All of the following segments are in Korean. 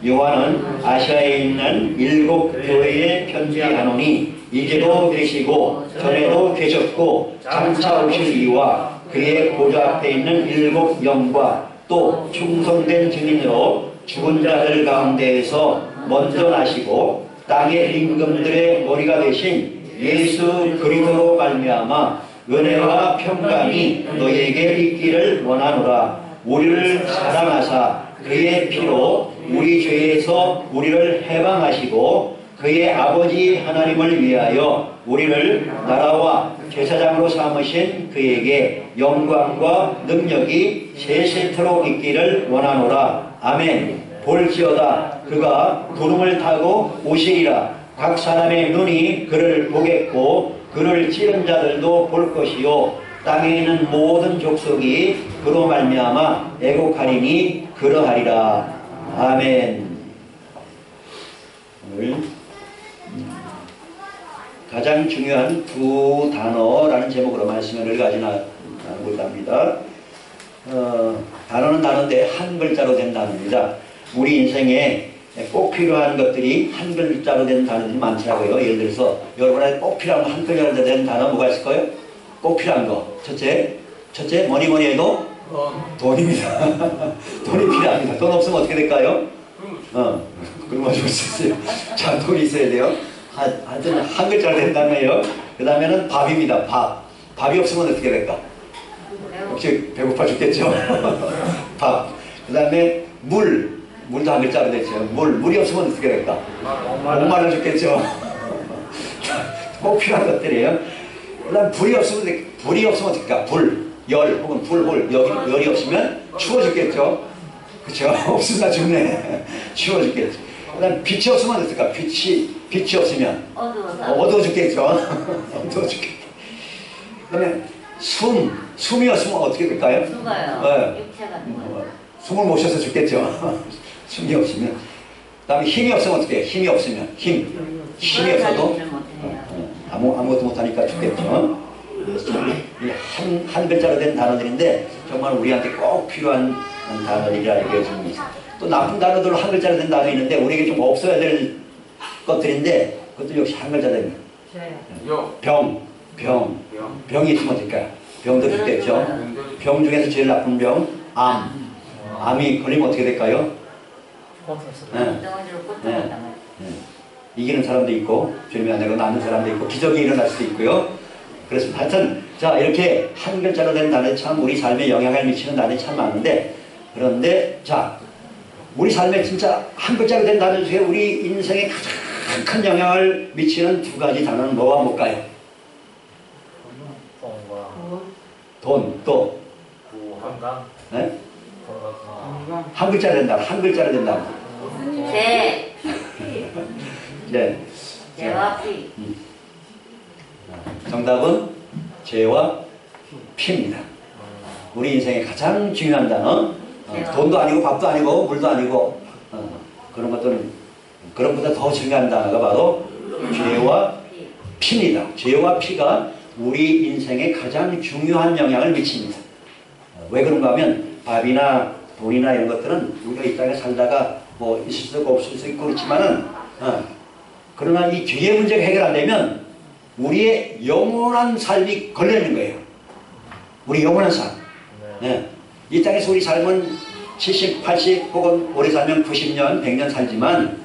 요한은 아시아에 있는 7교회에 편지하노니 이제도 계시고 전에도 계셨고 장차 오실 이와 그의 보좌 앞에 있는 7 영과 또 충성된 증인으로 죽은 자들 가운데에서 먼저 나시고 땅의 임금들의 머리가 되신 예수 그리스도로 말미암아 은혜와 평강이 너희에게 있기를 원하노라. 우리를 사랑하사 그의 피로 우리 죄에서 우리를 해방하시고 그의 아버지 하나님을 위하여 우리를 나라와 제사장으로 삼으신 그에게 영광과 능력이 세세토록 있기를 원하노라. 아멘. 볼지어다 그가 구름을 타고 오시리라. 각 사람의 눈이 그를 보겠고 그를 찌른 자들도 볼 것이요 땅에 있는 모든 족속이 그로 말미암아 애곡하리니 그러하리라. 아멘. 오늘 가장 중요한 2 단어라는 제목으로 말씀을 가지고 나누고자 합니다. 단어는 단어인데 한 글자로 된 단어입니다. 우리 인생에 꼭 필요한 것들이 한 글자로 된 단어들이 많더라고요. 예를 들어서 여러분한테 꼭 필요한 한 글자로 된 단어 뭐가 있을까요? 꼭 필요한 거. 첫째 뭐니 해도 돈입니다. 돈이 필요합니다. 돈 없으면 어떻게 될까요? 굶어 죽을 수 있어요. 자, 돈이 있어야 돼요. 하여튼 한 글자로 된 단어예요. 그 다음에는 밥입니다. 밥이 없으면 어떻게 될까? 혹시 배고파 죽겠죠? 밥. 그 다음에 물도 한 글자로 됐죠. 물이 없으면 어떻게 될까? 목말라 죽겠죠. 꼭 필요한 것들이에요. 그 다음 불이 없으면 어떻게 될까? 열 혹은 열이 없으면 추워 죽겠죠. 그쵸? 없으면 죽네. 추워 죽겠죠. 그 다음 빛이 없으면 어떨까? 빛이 없으면 어두워 죽겠죠. 어두워 죽겠죠. 그 다음에 숨이 없으면 어떻게 될까요? 숨어요. 숨을 못 쉬어서 죽겠죠. 숨이 없으면. 그 다음에 힘이 없으면 어떻게 해요? 힘이 없으면. 힘이 없어도 아무것도 못하니까 죽겠죠. 한 글자로 된 단어들인데 정말 우리한테 꼭 필요한 단어들이라 여겨집니다. 또 나쁜 단어들로 한 글자로 된 단어 있는데 우리에게 좀 없어야 될 것들인데 그것도 역시 한 글자로 됩니다. 병이 있으면 어떨까요? 병도 죽겠죠. 병 중에서 제일 나쁜 병, 암이 걸리면 어떻게 될까요? 이기는 사람도 있고 주님이 안 되고 남는 사람도 있고 기적이 일어날 수도 있고요. 그렇습니다. 하여튼 자, 이렇게 한 글자로 된 단어들이 참 우리 삶에 영향을 미치는 단어들이 참 많은데, 그런데 자, 우리 삶에 진짜 한 글자로 된 단어 중에 우리 인생에 가장 큰 영향을 미치는 2가지 단어는 뭐와 뭘까요? 돈, 또 네? 한 글자로 된다. 한 글자로 된다. 네. 죄와 피. 정답은 죄와 피입니다. 우리 인생의 가장 중요한 단어. 돈도 아니고 밥도 아니고 물도 아니고 그런 것들은 그런 것보다 더 중요한 단어가 바로 죄와 피입니다. 죄와 피가 우리 인생에 가장 중요한 영향을 미칩니다. 왜 그런가 하면 밥이나 돈이나 이런 것들은 우리가 이 땅에 살다가 뭐 있을 수도 없을 수 있고 그렇지만은 그러나 이 죄의 문제가 해결 안 되면 우리의 영원한 삶이 걸려있는 거예요. 우리 영원한 삶. 네. 이 땅에서 우리 삶은 70, 80 혹은 오래 살면 90년, 100년 살지만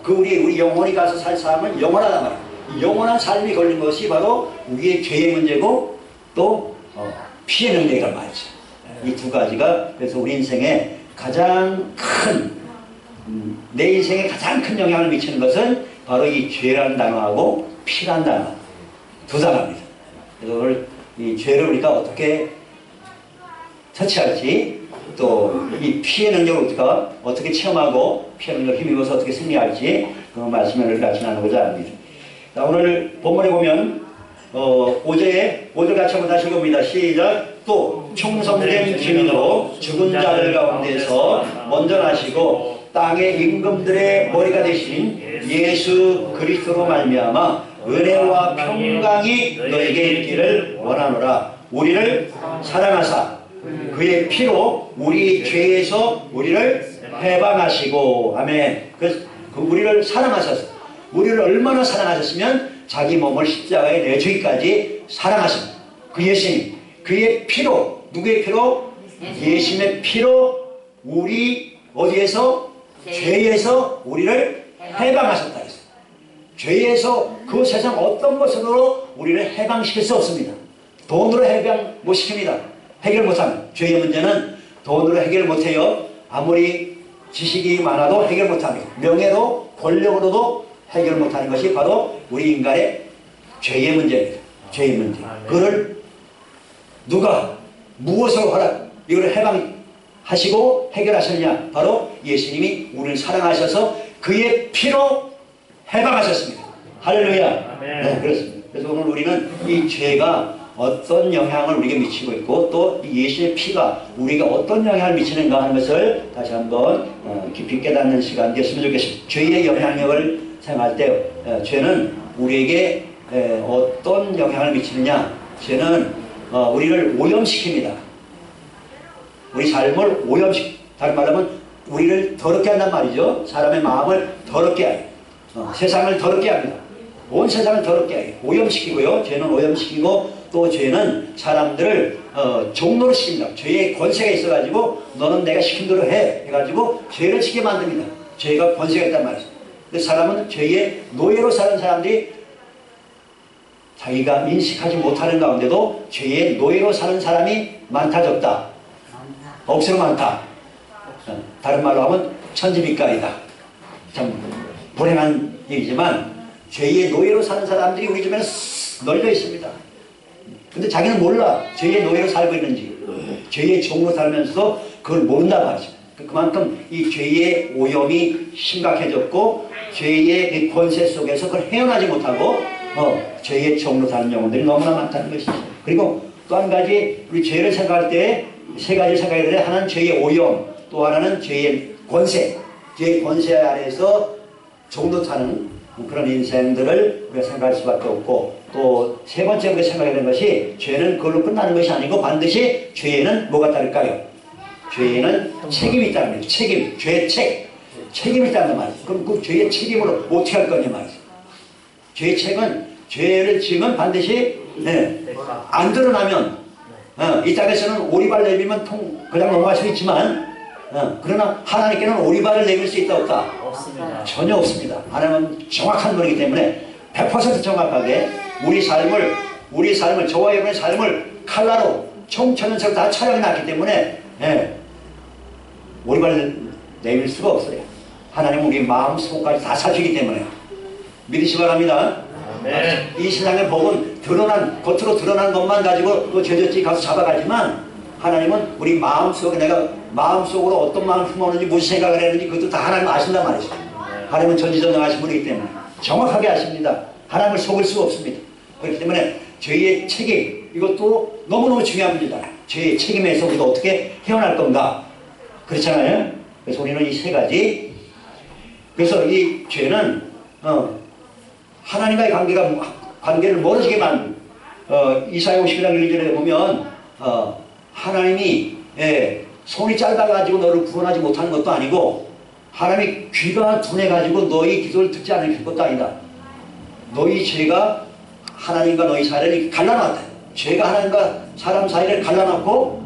우리 영원히 가서 살 삶은 영원하단 말이에요. 영원한 삶이 걸린 것이 바로 우리의 죄의 문제고 또 피의 문제란 말이죠. 이 2가지가 그래서 우리 인생에 가장 내 인생에 가장 큰 영향을 미치는 것은 바로 이 죄라는 단어하고 피라는 단어 2 단어입니다. 그래서 오늘 이 죄를 우리가 어떻게 처치할지 또 이 피의 능력을 우리가 어떻게 체험하고 피의 능력을 힘입어서 어떻게 승리할지 그 말씀을 같이 나누고자 합니다. 자, 오늘 본문에 보면 5절 같이 한번 다시 읽어봅니다. 시작. 또 충성된 증인으로 죽은 자들 가운데서 먼저 나시고 땅의 임금들의 머리가 되신 예수 그리스도로 말미암아 은혜와 평강이 너에게 있기를 원하노라. 우리를 사랑하사 그의 피로 우리 죄에서 우리를 해방하시고 아멘. 그 우리를 사랑하셔서 우리를 얼마나 사랑하셨으면 자기 몸을 십자가에 내주기까지 사랑하신 그 예수님, 그의 피로, 누구의 피로? 예수님의 피로 우리 어디에서? 죄에서 우리를 해방하셨다 했어요. 죄에서 그 세상 어떤 것으로 우리를 해방시킬 수 없습니다. 돈으로 해방 못 시킵니다. 해결 못합니다. 죄의 문제는 돈으로 해결 못해요. 아무리 지식이 많아도 해결 못합니다. 명예로 권력으로도 해결 못하는 것이 바로 우리 인간의 죄의 문제입니다. 죄의 문제. 그걸 누가 무엇으로 이걸 해방하시고 해결하셨냐? 바로 예수님이 우리를 사랑하셔서 그의 피로 해방하셨습니다. 할렐루야. 네, 그렇습니다. 그래서 오늘 우리는 이 죄가 어떤 영향을 우리에게 미치고 있고 또 예수의 피가 우리가 어떤 영향을 미치는가 하는 것을 다시 한번 깊이 깨닫는 시간 되었으면 좋겠습니다. 죄의 영향력을 생각할 때 죄는 우리에게 어떤 영향을 미치느냐? 죄는 우리를 오염시킵니다. 우리 삶을 다른 말로 하면 우리를 더럽게 한단 말이죠. 사람의 마음을 더럽게 해요. 세상을 더럽게 합니다. 온 세상을 더럽게 해요. 오염시키고요. 죄는 오염시키고 또 죄는 사람들을 종로로 시킵니다. 죄의 권세가 있어가지고 너는 내가 시킨 대로 해가지고 죄를 지게 만듭니다. 죄가 권세가 있단 말이죠. 근데 사람은 죄의 노예로 사는 사람들이 자기가 인식하지 못하는 가운데도 죄의 노예로 사는 사람이 많다 적다? 억수로 많다. 다른 말로 하면 천지빛깔이다. 참 불행한 일이지만 죄의 노예로 사는 사람들이 우리 주변에 널려 있습니다. 근데 자기는 몰라. 죄의 노예로 살고 있는지. 죄의 종으로 살면서도 그걸 모른단 말이죠. 그만큼 이 죄의 오염이 심각해졌고 죄의 그 권세 속에서 그걸 헤어나지 못하고 죄의 종으로 사는 영혼들이 너무나 많다는 것이죠. 그리고 또 한 가지 우리 죄를 생각할 때 세 가지 생각해야 되는데 하나는 죄의 오염, 또 하나는 죄의 권세. 죄의 권세 아래에서 종로 타는 그런 인생들을 우리가 생각할 수밖에 없고 또 세 번째 우리가 생각해야 되는 것이 죄는 그걸로 끝나는 것이 아니고 반드시 죄에는 뭐가 따를까요? 죄에는 책임이 있다는 거죠. 책임, 죄의 책임이 있다는 말이죠. 그럼 그 죄의 책임으로 어떻게 할 거냐 말이죠. 죄의 책은 죄를 지으면 반드시 안 드러나면 이 땅에서는 오리발 내밀면 그냥 넘어갈 수 있지만 그러나 하나님께는 오리발을 내밀 수 있다 없다? 없습니다. 전혀 없습니다. 하나님은 정확한 분이기 때문에 100% 정확하게 우리 삶을 저와 여러분의 삶을 칼라로 총천연색으로 다 촬영해 놨기 때문에 오리발을 내밀 수가 없어요. 하나님은 우리 마음 속까지 다 사주기 때문에 믿으시 바랍니다. 네. 이 세상의 복은 겉으로 드러난 것만 가지고 또 죄졌지 가서 잡아가지만 하나님은 우리 마음속에 내가 마음속으로 어떤 마음을 품었는지 무슨 생각을 했는지 그것도 다 하나님 아신단 말이죠. 하나님은 전지전능하신 분이기 때문에 정확하게 아십니다. 하나님을 속을 수가 없습니다. 그렇기 때문에 죄의 책임 이것도 너무너무 중요한 문제다. 죄의 책임에서 우리가 어떻게 헤어날 건가 그렇잖아요. 그래서 우리는 이 세 가지 그래서 이 죄는 하나님과의 관계를 멀어지게 만든 이사야 52장 1절에 보면 하나님이 손이 짧아가지고 너를 구원하지 못하는 것도 아니고 하나님이 귀가 둔해가지고 너희 기도를 듣지 않을 것도 아니다. 너희 죄가 하나님과 너희 사이를 갈라놨다. 죄가 하나님과 사람 사이를 갈라놨고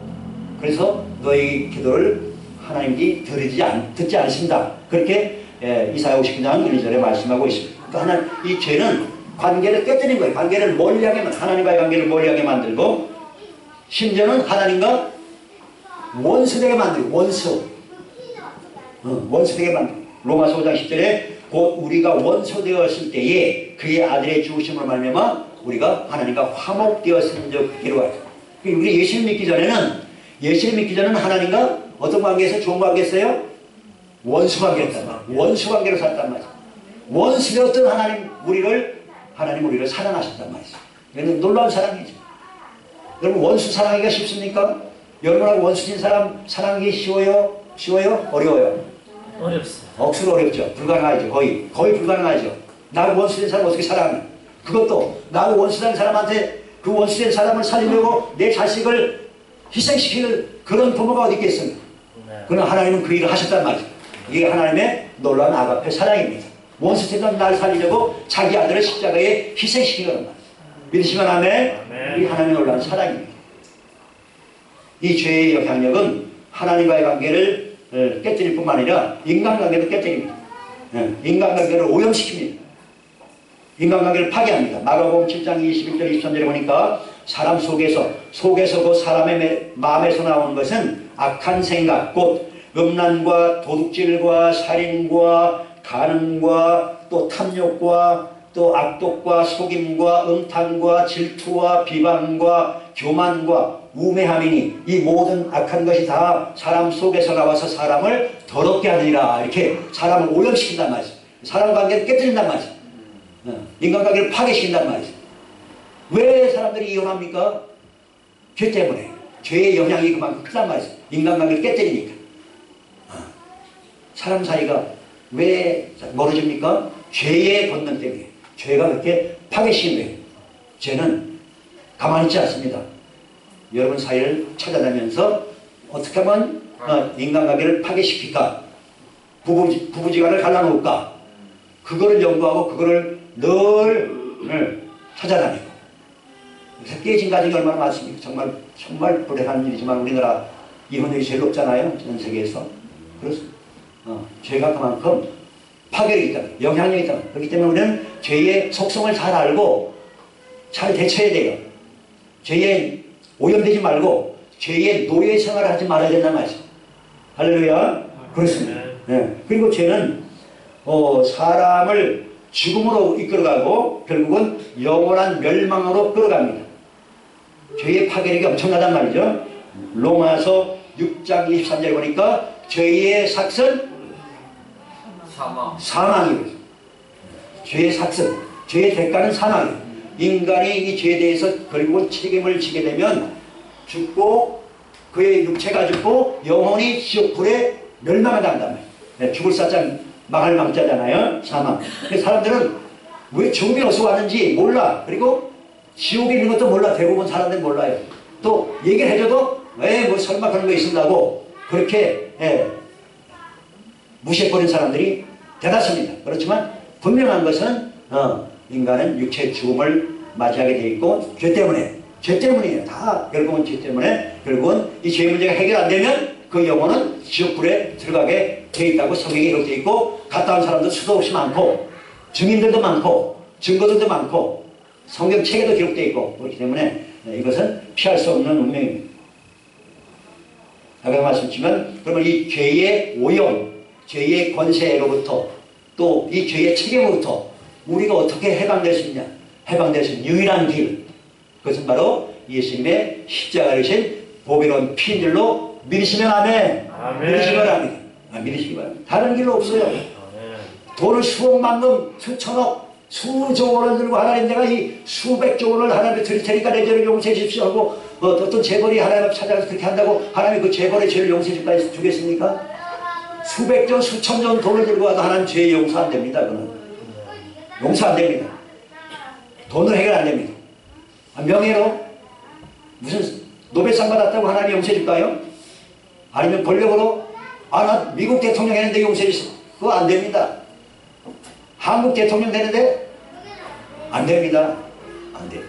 그래서 너희 기도를 하나님이 듣지 않으신다. 그렇게 이사야 59장 1절에 말씀하고 있습니다. 그러니까 이 죄는 관계를 깨뜨린 거예요. 관계를 멀리하게 하나님과의 관계를 멀리하게 만들고 심지어는 하나님과 원수되게 만들고 원수되게 만들고 로마서 5장 10절에 곧 우리가 원수되었을 때에 그의 아들의 죽으심으로 말미암아 우리가 하나님과 화목되었은 적 기록하죠. 우리 예수님 믿기 전에는 하나님과 어떤 관계에서 좋은 관계였어요? 원수 관계였단 말이에요. 원수 관계로 살단 말이에요. 원수였던 하나님 우리를 사랑하셨단 말이죠. 이건 놀라운 사랑이죠. 여러분 원수 사랑하기가 쉽습니까? 여러분하고 원수진 사람 사랑하기 쉬워요? 어려워요? 어렵습니다. 억수로 어렵죠. 불가능하죠. 거의 불가능하죠. 나하고 원수된 사람 어떻게 사랑하냐? 그것도 나하고 원수된 사람한테 그 원수된 사람을 살리려고 내 자식을 희생시키는 그런 부모가 어디 있겠습니까? 그러나 하나님은 그 일을 하셨단 말이죠. 이게 하나님의 놀라운 아가페 사랑입니다. 원수처럼 날 살리려고 자기 아들을 십자가에 희생시킨 거란 말이에요. 믿으시면 아멘. 이 하나님의 놀라운 사랑입니다. 이 죄의 영향력은 하나님과의 관계를 깨뜨릴 뿐만 아니라 인간관계도 깨뜨립니다. 인간관계를 오염시킵니다. 인간관계를 파괴합니다. 마가복음 7장 21절 23절에 보니까 사람 속에서 그 사람의 마음에서 나오는 것은 악한 생각, 곧 음란과 도둑질과 살인과 간음과 또 탐욕과 또 악독과 속임과 음탕과 질투와 비방과 교만과 우매함이니 이 모든 악한 것이 다 사람 속에서 나와서 사람을 더럽게 하느니라. 이렇게 사람을 오염시킨단 말이죠. 사람 관계를 깨뜨린단 말이죠. 인간관계를 파괴시킨단 말이죠. 왜 사람들이 이혼합니까? 죄 때문에. 죄의 영향이 그만큼 크단 말이죠. 인간관계를 깨뜨리니까. 사람 사이가 왜 멀어집니까? 죄의 본능 때문에. 죄가 그렇게 파괴시킨 거예요. 죄는 가만히 있지 않습니다. 여러분 사이를 찾아다니면서 어떻게 하면 인간관계를 파괴시킬까? 부부지간을 갈라놓을까? 그거를 연구하고 그거를 늘 찾아다니고. 요새 깨진 가정이 얼마나 많습니까? 정말 불행한 일이지만 우리나라 이혼율이 제일 높잖아요. 전 세계에서. 그렇습니다. 죄가 그만큼 파괴력이 있다. 영향력이 있다. 그렇기 때문에 우리는 죄의 속성을 잘 알고 잘 대처해야 돼요. 죄에 오염되지 말고 죄의 노예 생활을 하지 말아야 된다는 말이죠. 할렐루야. 그렇습니다. 네. 그리고 죄는 사람을 죽음으로 이끌어가고 결국은 영원한 멸망으로 끌어갑니다. 죄의 파괴력이 엄청나단 말이죠. 로마서 6장 23절에 보니까 죄의 삭은 사망이에요. 죄의 삭은, 죄의 대가는 사망이에요. 인간이 이 죄에 대해서 결국은 책임을 지게 되면 죽고 그의 육체가 죽고 영혼이 지옥불에 멸망한단 말이에요. 네, 죽을 사자 망할 망자잖아요. 사망. 근데 사람들은 왜 죽음이 어디서 왔는지 몰라. 그리고 지옥에 있는 것도 몰라. 대부분 사람들은 몰라요. 또 얘기를 해줘도 뭐 설마 그런 거 있습니다고 그렇게 무시해버린 사람들이 대다수입니다. 그렇지만 분명한 것은 인간은 육체의 죽음을 맞이하게 돼 있고 죄 때문이에요. 다 결국은 죄 때문에 결국은 이 죄 문제가 해결 안 되면 그 영혼은 지옥불에 들어가게 돼 있다고 성경에 기록되어 있고 갔다 온 사람도 수도 없이 많고 증인들도 많고 증거들도 많고 성경 책에도 기록되어 있고 그렇기 때문에 이것은 피할 수 없는 운명입니다. 아까 말씀드리면 그러면 이 죄의 오염, 죄의 권세로부터 또 이 죄의 책임으로부터 우리가 어떻게 해방될 수 있냐? 해방될 수 있는 유일한 길, 그것은 바로 예수님의 십자가를 진 보배로운 피인줄로 믿으시면 아멘. 믿으시면 아멘. 믿으시기 바랍니다. 다른 길로 없어요. 돈을 수억만금, 수천억, 수조 원을 들고 하나님 내가 이 수백조 원을 하나님께 드릴 테니까 내 죄를 용서해 주십시오 하고 어떤 재벌이 하나님 찾아가서 그렇게 한다고 하나님이 그 재벌의 죄를 용서해 주겠습니까? 수백조 수천조 돈을 들고 와도 하나님 죄 용서 안 됩니다. 그는 용서 안 됩니다. 돈으로 해결 안 됩니다. 명예로 무슨 노벨상 받았다고 하나님 용서해 줄까요? 아니면 권력으로 나 미국 대통령 했는데 용서해 주세요. 그거 안 됩니다. 한국 대통령 되는데 안 됩니다. 안 돼요.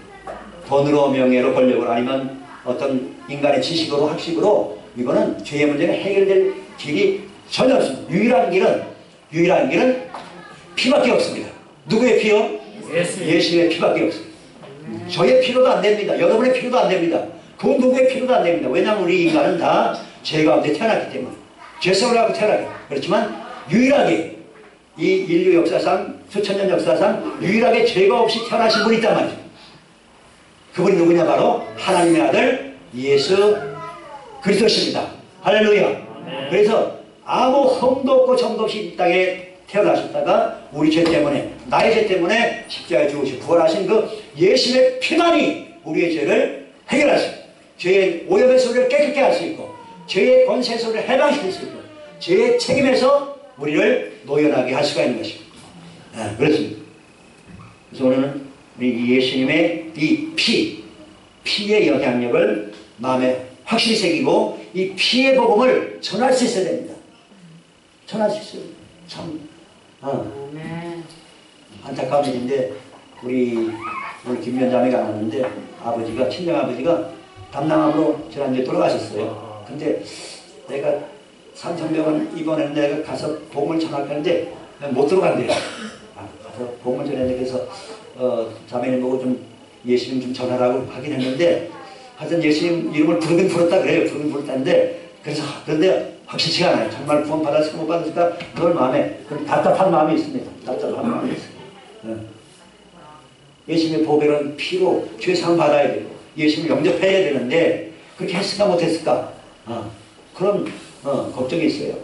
돈으로 명예로 권력으로 아니면 어떤 인간의 지식으로 학식으로 이거는 죄의 문제가 해결될 길이 전혀 없습니다. 유일한 길은 피밖에 없습니다. 누구의 피요? 예수의 피밖에 없습니다. 저의 피로도 안 됩니다. 여러분의 피로도 안 됩니다. 그 누구의 피로도 안 됩니다. 왜냐하면 우리 인간은 다 죄 가운데 태어났기 때문에 죄성을 갖고 태어나게. 그렇지만 유일하게 이 인류 역사상 수천 년 역사상 유일하게 죄가 없이 태어나신 분이 있단 말이죠. 그분이 누구냐? 바로 하나님의 아들 예수 그리스도십니다. 할렐루야. 그래서 아무 흠도 없고 점도 없이 이 땅에 태어나셨다가 우리 죄 때문에 나의 죄 때문에 십자가에 죽으시고 부활하신 그 예수의 피만이 우리의 죄를 해결하시고 죄의 오염의 소리를 깨끗게 할 수 있고 죄의 권세 소리를 해방시킬 수 있고 죄의 책임에서 우리를 노연하게 할 수가 있는 것입니다. 그렇습니다. 그래서 오늘은 우리 예수님의 이 피의 영향력을 마음에 확실히 새기고 이 피의 복음을 전할 수 있어야 됩니다. 전할 수 있어요. 참 아멘. 안타까운 일인데 우리 오늘 김변자매가 나왔는데 아버지가 친정아버지가 담낭암으로 지난주에 돌아가셨어요. 근데 내가 삼성병원 입원했는데 내가 가서 복음을 전할까 하는데 못 들어간대요. 가서 복음을 전했는데 그래서 자매님 보고 좀 예수님 좀 전하라고 하긴 했는데 하여튼 예수님 이름을 부르긴 부르다 그래요. 부르긴 부르다는데 그런데 확실치가 않아요. 정말 구원 받았을까 못 받았을까 그런 마음에 그런 답답한 마음이 있습니다. 답답한 마음이 있어요. 예수님의 보배로운 피로 죄상 받아야 되고 예수님을 영접해야 되는데 그렇게 했을까 못했을까 그런 걱정이 있어요.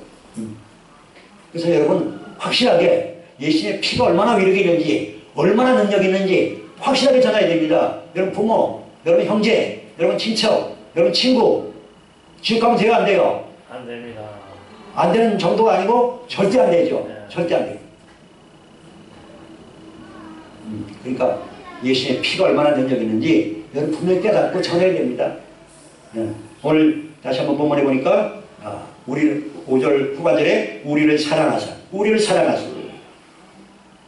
그래서 여러분 확실하게 예수님의 피가 얼마나 위력이 있는지 얼마나 능력이 있는지 확실하게 전해야 됩니다. 여러분 부모, 여러분 형제, 여러분 친척, 여러분 친구 지옥 가면 돼요 안 돼요? 안 됩니다. 안 되는 정도가 아니고 절대 안 되죠. 네. 절대 안 돼요. 그러니까 예수님의 피가 얼마나 능력이 있는지 여러분 분명히 깨닫고 전해야 됩니다. 오늘 다시 한번 본문에 보니까 우리를 5절 후반절에 우리를 사랑하사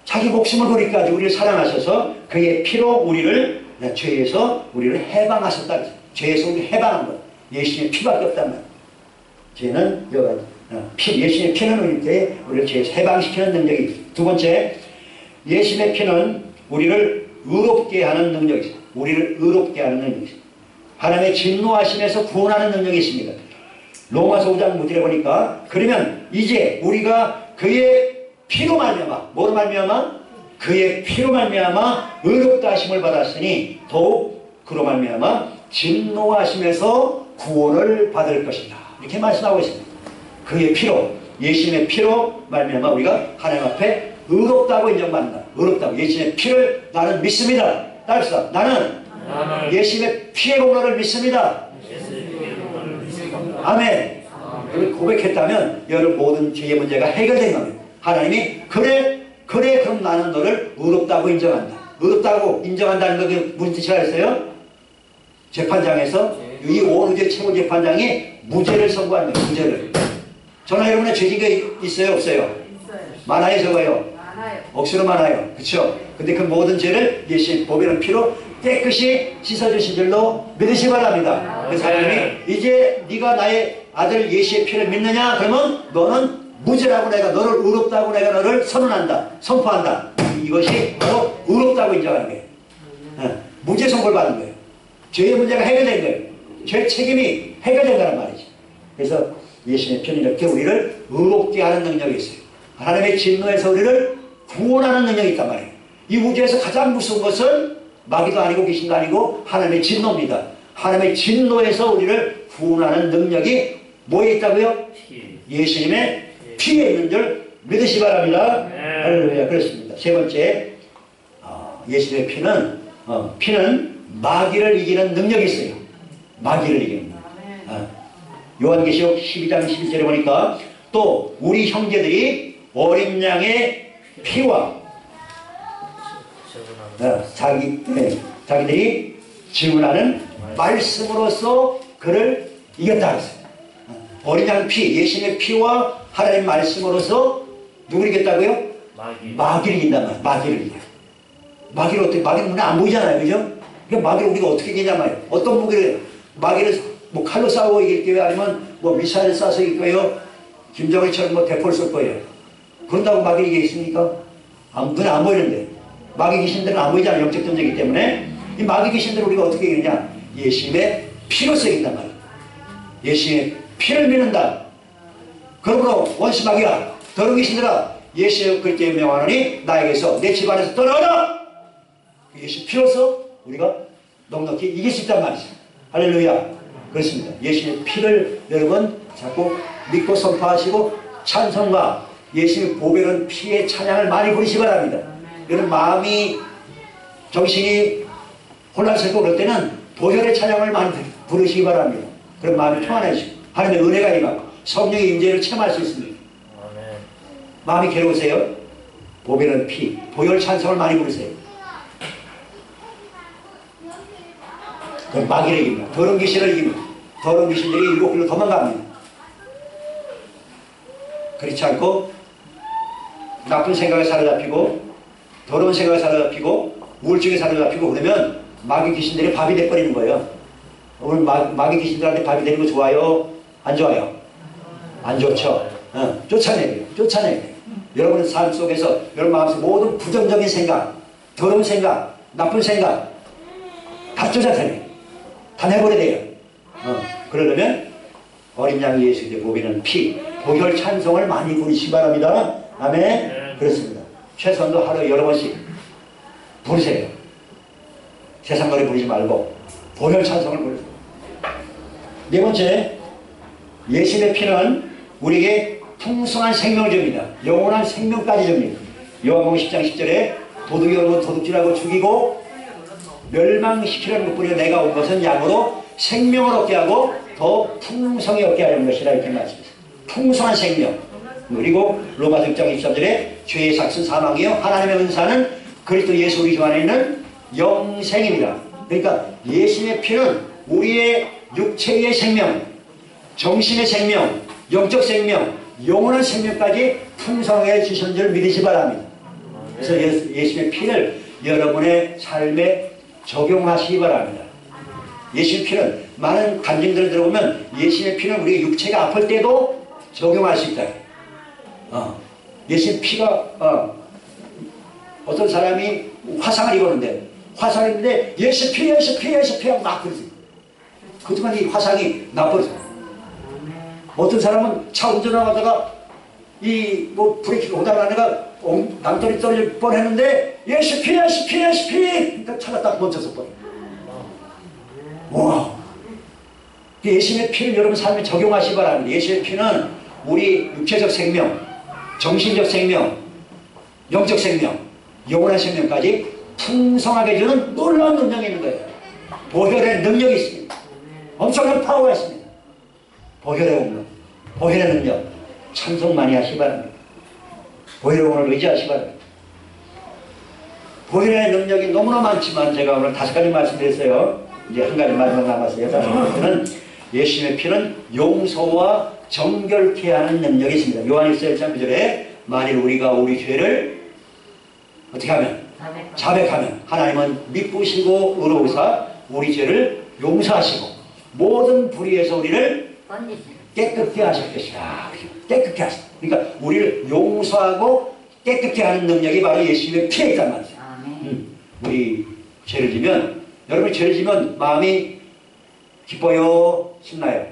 자기 목숨을 버리기까지 우리를 사랑하셔서 그의 피로 우리를 죄에서 우리를 해방하셨다. 죄에서 우리를 해방한 것. 예수님의 피밖에 없단 말이에요. 죄는 예수님의 피는 우리를 죄에서 해방시키는 능력이 있어요. 두 번째, 예수님의 피는 우리를 의롭게 하는 능력이 있어요. 우리를 의롭게 하는 능력이 있어요. 하나님의 진노하심에서 구원하는 능력이 있습니다. 로마서 5장 5절에 보니까 그러면 이제 우리가 그의 피로 말미암아 뭐로 말미암아? 그의 피로 말미암아 의롭다 하심을 받았으니 더욱 그로 말미암아 진노하심에서 구원을 받을 것이다. 이렇게 말씀하고 있습니다. 그의 피로 예수님의 피로 말미암아 우리가 하나님 앞에 의롭다고 인정받는다. 의롭다고 예수님의 피를 나는 믿습니다. 따릅시다. 나는 예수님의 피의 공로를 믿습니다. 아멘. 그걸 고백했다면 여러분 모든 죄의 문제가 해결된 겁니다. 하나님이 그래 그럼 나는 너를 의롭다고 인정한다. 의롭다고 인정한다는 게 무슨 뜻이라 했어요? 재판장에서 이 오르제 최고재판장이 무죄를 선고하는 거예요. 무죄를. 저는 여러분의 죄지가 있어요? 없어요? 있어요. 많아요? 적어요? 많아요. 억수로 많아요. 그렇죠? 근데 그 모든 죄를 예수님 보배로운 피로 깨끗이 씻어주신 줄로 믿으시기 바랍니다. 그래서 하나님이 이제 네가 나의 아들 예수의 피를 믿느냐? 그러면 너는 무죄라고 내가 너를 의롭다고 내가 너를 선언한다. 선포한다. 이것이 바로 의롭다고 인정하는 거예요. 무죄 선고를 받는 거예요. 죄의 문제가 해결된 거예요. 죄 책임이 해결된다는 말이죠. 그래서 예수님의 피는 이렇게 우리를 의롭게 하는 능력이 있어요. 하나님의 진노에서 우리를 구원하는 능력이 있단 말이에요. 이 우주에서 가장 무서운 것은 마귀도 아니고 귀신도 아니고 하나님의 진노입니다. 하나님의 진노에서 우리를 구원하는 능력이 뭐에 있다고요? 예수님의 피에 있는 줄 믿으시기 바랍니다. 할렐루야. 그렇습니다. 세 번째, 예수님의 피는 마귀를 이기는 능력이 있어요. 마귀를 이기는 요한계시록 12장 11절에 보니까 또 우리 형제들이 어린 양의 피와 자기들이 증언하는 말씀으로서 그를 이겼다 했어요. 어린 양 피, 예수님의 피와 하나님의 말씀으로서 누구를 이겼다고요? 마귀를 이긴단 말이에요. 마귀를 이겨요. 마귀를 어떻게, 마귀는 눈에 안 보이잖아요. 그죠? 그러니까 마귀를 우리가 어떻게 이기냐 말이에요. 어떤 무기를, 마귀를 뭐 칼로 싸우고 이길 거예요? 아니면 뭐 미사일 쏴서 이길 거예요? 김정일처럼 뭐 대포를 쏠 거예요? 그런다고 마귀를 이기겠습니까? 눈에 안 보이는데. 마귀 귀신들은 안 보이잖아요. 영적 존재이기 때문에. 이 마귀 귀신들을 우리가 어떻게 이기느냐? 예수님의 피로써 이긴단 말이에요. 예수님의 피를 믿는다. 그러므로 원수 마귀야, 더러운 귀신들아, 예수의 그렇게 명하노니 나에게서 내 집안에서 떠나가라. 예수 피로써 우리가 넉넉히 이길 수 있단 말이죠. 할렐루야. 그렇습니다. 예수의 피를 여러분 자꾸 믿고 선포하시고 찬송과 예수의 보배로운 피의 찬양을 많이 부르시기 바랍니다. 여러분 마음이 정신이 혼란스럽고 그럴 때는 보혈의 찬양을 많이 부르시기 바랍니다. 그런 마음이 평안해지고 하나님의 은혜가 임하고 성령의 임재를 체험할 수 있습니다. 마음이 괴로우세요? 보배로운 피, 보혈 찬송을 많이 부르세요. 그럼 마귀를 이깁니다. 더러운 귀신을 이깁니다. 더러운 귀신들이 일곱 길로 도망갑니다. 그렇지 않고 나쁜 생각에 사로잡히고 더러운 생각에 사로잡히고 우울증에 사로잡히고 그러면 마귀 귀신들이 밥이 돼버리는 거예요. 오늘 마귀 귀신들한테 밥이 되는 거 좋아요? 안 좋아요? 안 좋죠? 쫓아내요. 쫓아내요. 여러분의 삶 속에서 여러분 마음속 모든 부정적인 생각, 더러운 생각, 나쁜 생각 다 쫓아내요. 다 내버려야 돼요. 그러려면 어린 양 예수 그리스도의 보배는 피, 보혈 찬송을 많이 부르시기 바랍니다. 아멘. 그렇습니다. 최소한도 하루에 여러 번씩 부르세요. 세상 노래 부르지 말고 보혈 찬송을 부르세요. 네 번째, 예수의 피는 우리에게 풍성한 생명을 줍니다. 영원한 생명까지 줍니다. 요한복음 10장 10절에 도둑이 오면 도둑질하고 죽이고 멸망시키려는 것뿐이요 내가 온 것은 양으로 생명을 얻게 하고 더 풍성히 얻게 하려는 것이라 이렇게 말씀했습니다. 풍성한 생명. 그리고 로마서 6장 23절에 죄의 삭은 사망이요 하나님의 은사는 그리스도 예수 우리 주 안에 있는 영생입니다. 그러니까 예수의 피는 우리의 육체의 생명, 정신의 생명, 영적 생명, 영원한 생명까지 풍성하게 주신 줄 믿으시 바랍니다. 그래서 예수의 피를 여러분의 삶에 적용하시기 바랍니다. 예수의 피는 많은 간증들을 들어보면 예수의 피는 우리 육체가 아플 때도 적용할 수 있다. 예수의 피가 어떤 사람이 화상을 입었는데 화상을 입는데 예수 피 하고 막 그러지. 그동안 이 화상이 나버렸어. 어떤 사람은 차 운전하다가 이 뭐 브레이크가 오다가다가 낭떠러지 떨어질 뻔했는데 예수 피 그러니까 차가 딱 멈춰서 버려. 와, 예수의 피를 여러분 삶에 적용하시기 바랍니다. 예수의 피는 우리 육체적 생명, 정신적 생명, 영적 생명, 영원한 생명까지 풍성하게 주는 놀라운 능력이 있는 거예요. 보혈의 능력이 있습니다. 엄청난 파워가 있습니다. 보혈의 능력, 보혈의 능력 찬송 많이 하시기 바랍니다. 보혈의 오늘 의지하시기 바랍니다. 보혈의 능력이 너무나 많지만 제가 오늘 5가지 말씀드렸어요. 이제 한 가지 마지막 남았어요. 5가지는 예수님의 피는 용서와 정결케 하는 능력이 있습니다. 요한일서 1장 9절에 만일 우리가 우리 죄를 어떻게 하면? 자백하면 하나님은 미쁘시고 의로우사 우리 죄를 용서하시고 모든 불의에서 우리를 깨끗게 하실 것이다. 깨끗게 하실. 그러니까 우리를 용서하고 깨끗게 하는 능력이 바로 예수님의 피에 있단 말이죠. 우리 죄를 지면 여러분이 죄를 지면 마음이 기뻐요? 신나요?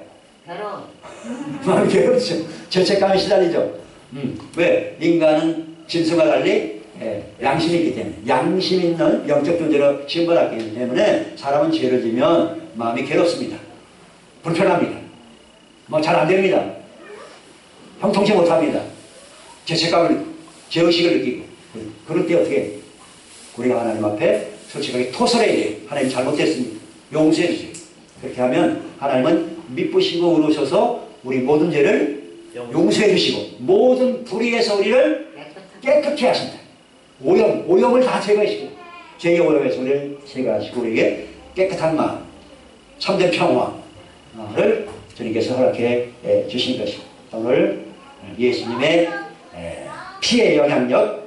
괴로워. 마음이 괴롭죠. 죄책감에 시달리죠. 왜? 인간은 짐승과 달리 양심이 있기 때문에 양심 있는 영적 존재로 지음받았기 때문에 사람은 죄를 지면 마음이 괴롭습니다. 불편합니다. 뭐 잘 안됩니다. 형통치 못합니다. 죄책감을 죄의식을 느끼고 그럴 때 어떻게 우리가 하나님 앞에 솔직하게 토설해야 돼요. 하나님 잘못됐습니다. 용서해 주세요. 그렇게 하면 하나님은 미쁘시고 의로우셔서 우리 모든 죄를 용서해 주시고 모든 불의에서 우리를 깨끗게 하신다. 오염을 다 제거하시고 죄의 오염에서 우리를 제거하시고 우리에게 깨끗한 마음, 참된 평화를 주님께서 허락해 주신 것이고 오늘 예수님의 피의 영향력,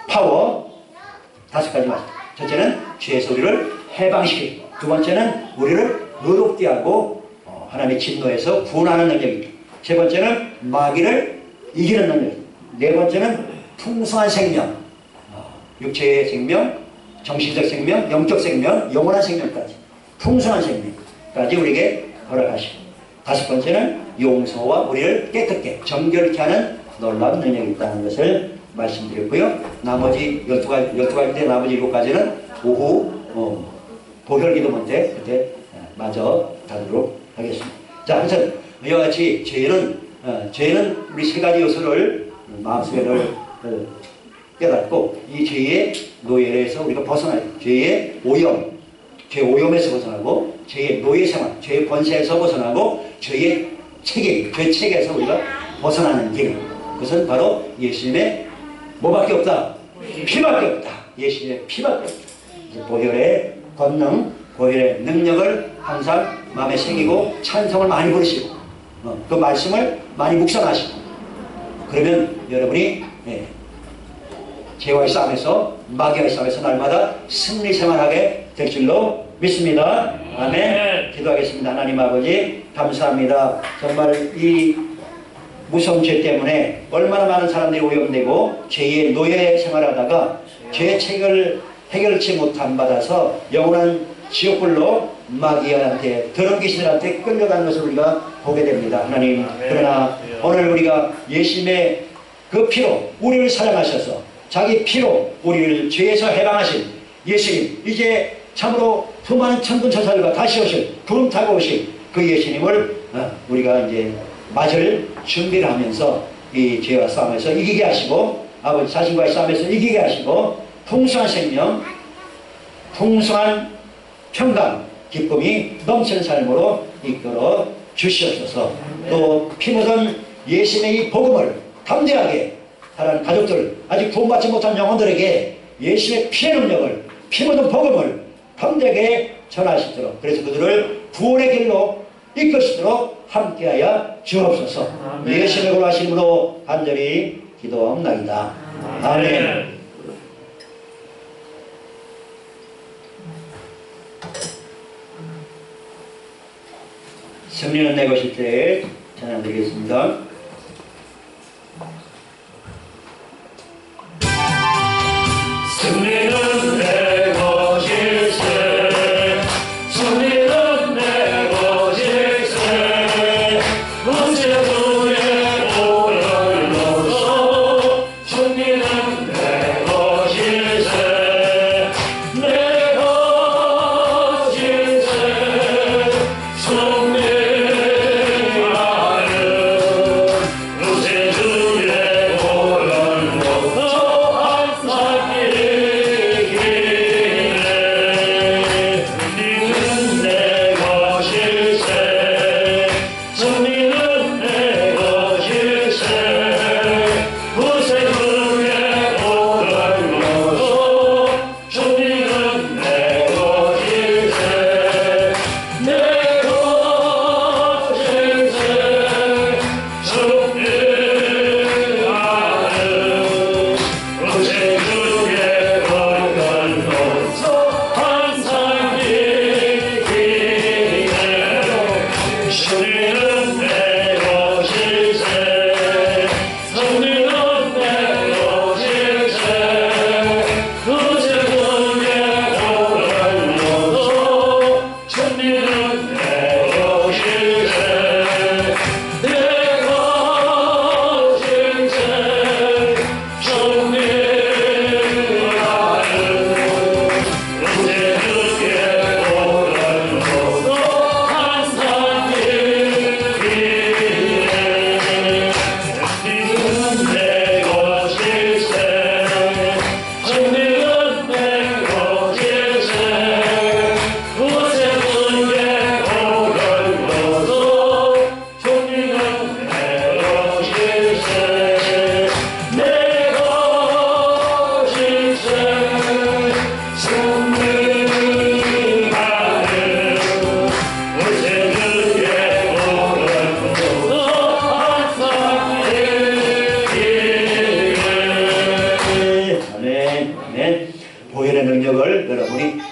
파워 5가지 말씀. 첫째는 죄에서 우리를 해방시키고 두 번째는 우리를 의롭게 하고 하나님의 진노에서 구원하는 능력입니다. 세 번째는 마귀를 이기는 능력입니다. 네 번째는 풍성한 생명, 육체의 생명, 정신적 생명, 영적 생명, 영원한 생명까지 풍성한 생명까지 우리에게 허락하시고 다섯 번째는 용서와 우리를 깨끗게 정결케 하는 놀라운 능력이 있다는 것을 말씀드렸고요. 나머지 12가지인데 나머지 7가지는 오후 보혈기도 때 그때 마저 다루도록 하겠습니다. 자, 아무튼 이와 같이 죄는 우리 3가지 요소를 마음속에 깨닫고 이 죄의 노예에서 우리가 벗어나야 돼요. 죄의 오염, 죄 오염에서 벗어나고 죄의 노예 생활, 죄의 권세에서 벗어나고 죄의 책임, 죄 책에서 우리가 벗어나는 길. 그것은 바로 예수님의 뭐밖에 없다? 피밖에 없다. 예수님의 피밖에 없다. 보혈의 권능, 보혈의 능력을 항상 마음에 새기고 찬송을 많이 부르시고 그 말씀을 많이 묵상하시고 그러면 여러분이 죄와의 싸움에서 마귀와의 싸움에서 날마다 승리 생활하게 될 줄로 믿습니다. 아멘. 기도하겠습니다. 하나님 아버지 감사합니다. 정말 이 무서운 죄 때문에 얼마나 많은 사람들이 오염되고 죄의 노예 생활하다가 죄의 책을 해결치 못한 받아서 영원한 지옥불로 마귀한테 더러운 귀신들한테 끌려가는 것을 우리가 보게 됩니다. 하나님, 그러나 오늘 우리가 예수님의 그 피로 우리를 사랑하셔서 자기 피로 우리를 죄에서 해방하신 예수님, 이제 참으로 수많은 천군천사들과 다시 오실 구름 타고 오실 그 예수님을 우리가 이제 맞을 준비를 하면서 이 죄와 싸움에서 이기게 하시고 아버지 자신과의 싸움에서 이기게 하시고 풍성한 생명, 풍성한 평강, 기쁨이 넘치는 삶으로 이끌어 주시옵소서. 또 피 묻은 예수님의 이 복음을 담대하게 다른 가족들, 아직 구원받지 못한 영혼들에게 예수님의 피의 능력을, 피 묻은 복음을 담대하게 전하시도록, 그래서 그들을 구원의 길로 이끌시도록 함께하여 주옵소서. 예수님의 걸로 하심으로 간절히 기도합나이다. 아멘. 승리는 내 것일 때 찬양드리겠습니다. 승리는 내 것일세, 승리는 내 것일세, 언제 그의 오를 넘어 승리는 내 것일세, 내 것일세, 승리하는 구세주의 오를 넘어 항상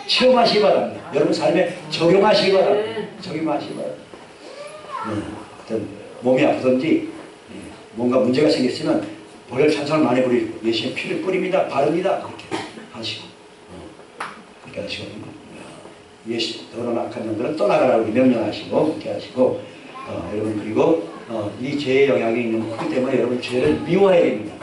체험하시기 바랍니다. 여러분 삶에 적용하시기 바랍니다. 적용하시기 바랍니다. 어떤 몸이 아프든지 뭔가 문제가 생겼으면 보혈 찬송을 많이 부리고 예수의 피를 뿌립니다. 바릅니다. 그렇게 하시고 그렇게 하시고 예수 더러운 악한 영들은 떠나가라고 명령하시고 그렇게 하시고 여러분 그리고 이 죄의 영향이 있는 거기 때문에 여러분 죄를 미워해야 됩니다.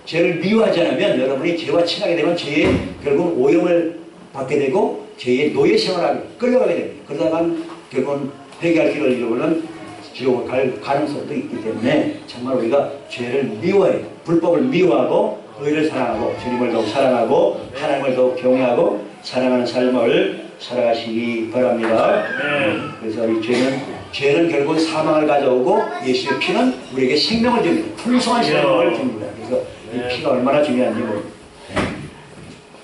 죄를 미워하지 않으면 여러분이 죄와 친하게 되면 죄에 결국 오염을 받게 되고 죄의 노예 생활하게 끌려가게 됩니다. 그러다가 결국은 회개할 길을 잃어버리는 지옥을 갈 가능성도 있기 때문에 정말 우리가 죄를 미워해 불법을 미워하고 의를 사랑하고 주님을 더욱 사랑하고 하나님을 더욱 경외하고 사랑하는 삶을 살아가시기 바랍니다. 그래서 이 죄는 결국 사망을 가져오고 예수의 피는 우리에게 생명을 줍니다. 풍성한 생명을 줍니다. 그래서 이 피가 얼마나 중요한지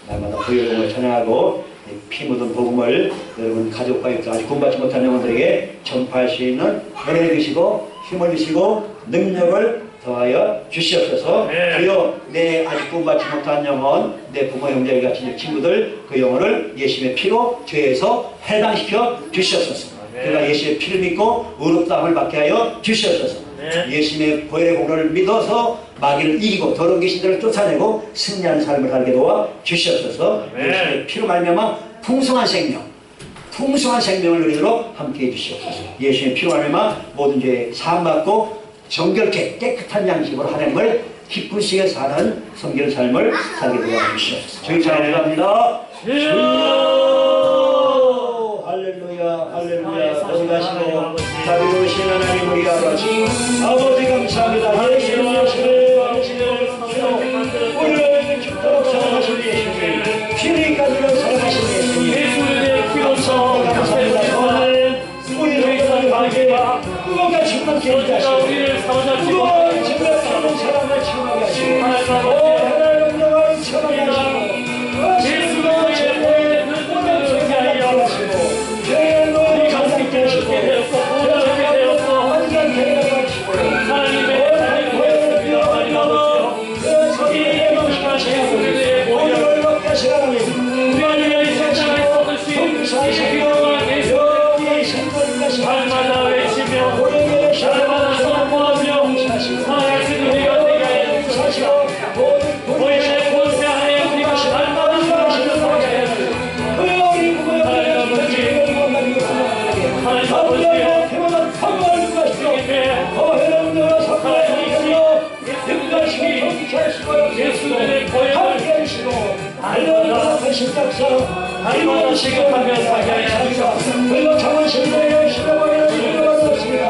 날마다 보혈공을 찬양하고 피 묻은 복음을 여러분 가족과 아직 구원받지 못한 영혼들에게 전파할 수 있는 은혜를 주시고 힘을 주시고 능력을 더하여 주시옵소서. 네. 주여 내 아직 구원받지 못한 영혼, 내 부모 형제 같은 친구들 그 영혼을 예수님의 피로 죄에서 해방시켜 주시옵소서. 네. 그가 예수의 피를 믿고 의롭다함을 받게 하여 주시옵소서. 네. 예수님의 보혈의 공로를 믿어서 마귀를 이기고 더러운 귀신들을 쫓아내고 승리하는 삶을 살게 도와 주시옵소서. 네. 예수님의 피로 말미암아 풍성한 생명을 누리도록 함께해 주시옵소서. 예수님의 피로 말미암아 모든 죄에 사함받고 정결케 깨끗한 양식으로 하나님을 기쁘시게 사는 성결 삶을 살게 도와 주시옵소서. 저희 감사합니다. 할렐루야, 할렐루야. 거듭하시고 자비로우신 하나님 우리 아버지, 아버지 감사합니다. 예수님 우리를 죽도록 사랑하신 예수님, 피리까지를 사랑하신 예수님, 감사합니다. 우리를 관계와 그것과 정말 기억하시고 그것과 정말 사는 사람을 체험하게 하시고 하나님 영광을 체험하게 하시고 예수가 최고의 모든 존재하게 하시고 죄의 노를 감당케 하시고 완전 대답을 하시고 하나님의 보혈을 믿어 그 성령의 영광하시고 오늘을 먹게 하시라 하나님 우리를 세상에서 성사하시고 여기에 생각을 하시고 날마다 외치며 우리에게 날마다 선포하며 살아가시는 우리가 되게 하여 주시옵소서. 보혈의 권세 안에 우리가 날마다 살아가시는 우리가 되게 하여 예수님의 보혈을 날마다 시급하며 살게 하여 주시옵소서. 그리고 정원신들의 실험을 이루어졌습니다.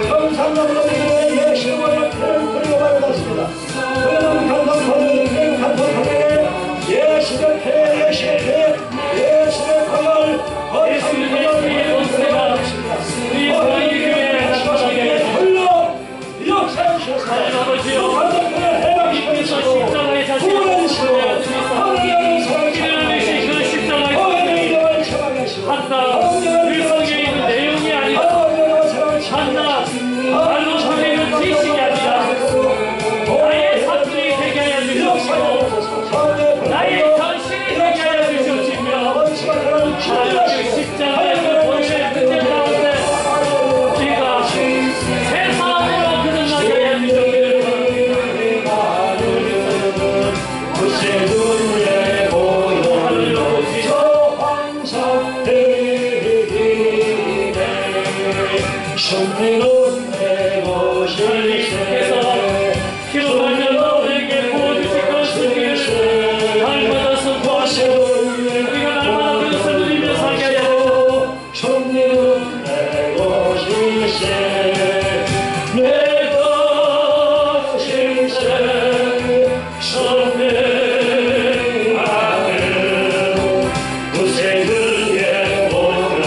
경상남도 예수님의 피를 그리고 받았습니다. 그는 감동포를 감동포를 예수의 피 예수의 피 예수의 보혈 예수님의 피의 권세가 우리 교회에 하시게 흘러 역사해 주셔서 아버지요 감동포를 해방시키시고 십자가에 자신 구원하시고 하나님의 기름이신 그 십자가의 보혈의 영을 체험하게 하시고 한나 일성에 있는 내용이 아니라 한나 말로 전해는 지식이 아니라 나의 사투리 되게 하여 주시옵시고 나의 정신이 되게 하여 주시옵시며 하나님의 십자가의 그 보혈의 뜻의 가운데 우리가 새 사람으로 거듭나게 하여 주시옵시고 구세주의 보혈로 저 황사되기네 성령은 내 것일세 피로 말며 너에게 부어주실 것이기를 날마다 선포하시고 우리가 날마다 그것을 누리며 살게 하여 성령은 내 것일세 내 것일세 성령 아멘 구세주의 보혈로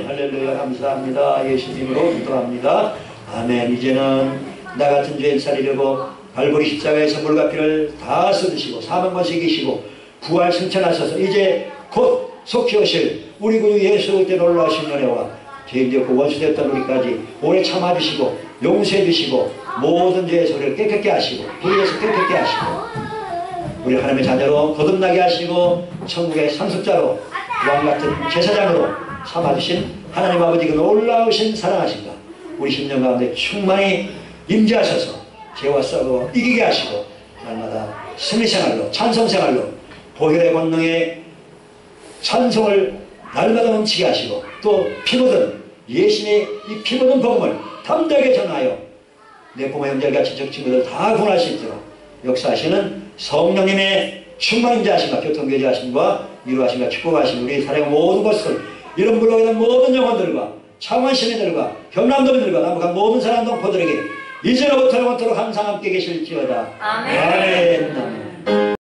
할렐루야 감사합니다. 예수님으로 기도합니다. 아멘. 이제는 나 같은 죄인 살리려고 갈보리 십자가에서 물과 피를 다 쏟으시고 사망과 이기시고 부활 승천하셔서 이제 곧 속히 오실 우리 구주 예수 그때 놀라우신 은혜와 죄인되었고 원수되었던 우리까지 오래 참아주시고 용서해주시고 모든 죄의 소리를 깨끗게 하시고 불의에서 깨끗게 하시고 우리 하나님의 자녀로 거듭나게 하시고 천국의 상속자로 왕같은 제사장으로 삼아주신 하나님 아버지 그 놀라우신 사랑하신가 우리 심령 가운데 충만히 임재하셔서 죄와 싸워 이기게 하시고 날마다 승리생활로 찬송생활로 보혈의 권능에 찬송을 날마다 넘치게 하시고 또 피묻은 예수님의 이 피묻은 복음을 담대하게 전하여 내 부모 형제과 친척 친구들 다 구원할 수 있도록 역사하시는 성령님의 충만 임재하심과 교통교제하심과 이루하심과 축복하심 우리 사랑의 모든 것을 이런 불러오게 된 모든 영혼들과 창원 시민들과 경남도민들과 남북한 모든 사람 동포들에게 이제로부터 영원토록 항상 함께 계실지어다. 아멘. 아멘.